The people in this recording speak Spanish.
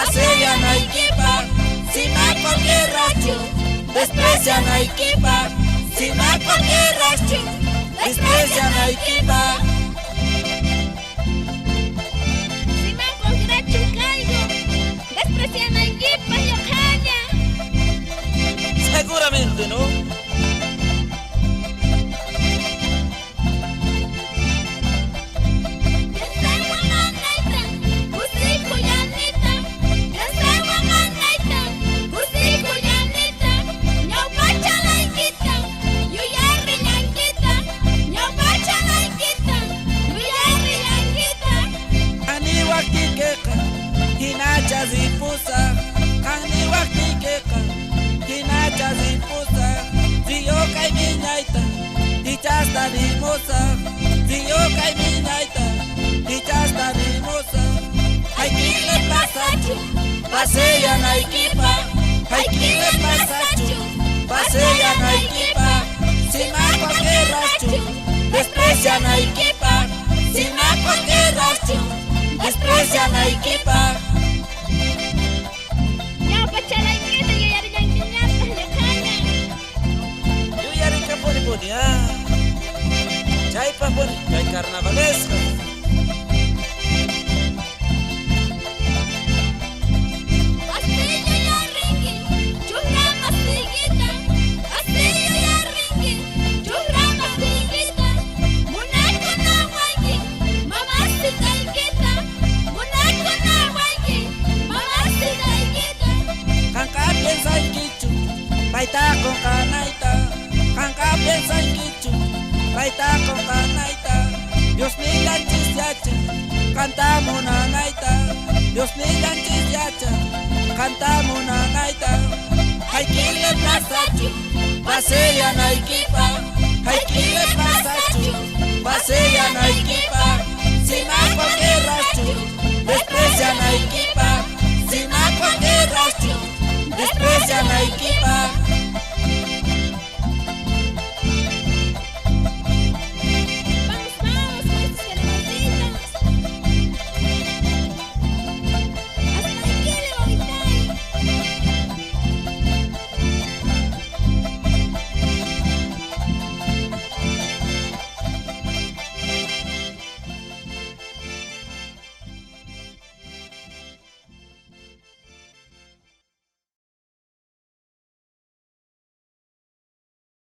pasean a equipa, si me cualquier racho, desprecian a equipa, si me cualquier racho, desprecian a equipa. Si me cualquier racho caigo, desprecian a equipa, yo caña. Seguramente, ¿no? Hinacha zipusa, kani wakti keka. Hinacha zipusa, ziyo kai minaita, hichasta dimosa. Ziyo kai minaita, hichasta dimosa. Hay kile pasachu, pasea na equipa. Hay kile pasachu, pasea na equipa. Si me cualquier racho, desprecia na equipa. Si me cualquier racho, desprecia na equipa. Chay pa pon, chay carnavalesca. Astillo ya ringi, churrama siguita. Astillo ya ringi, churrama siguita. Munaco na wangi, mamá si taikita. Munaco na wangi, mamá si taikita. Kanka piensa en kichu, baita con canaita. Kanka piensa en kichu, baita con canaita. Dios me dan chisyacha, cantamos una naita. Dios me dan chisyacha, cantamos una naita. Hay kile pasachu, pasea na equipa. Hay kile pasachu, pasea na equipa. Si me cualquier racho, desprecia na equipa. Si me cualquier racho, desprecia na equipa.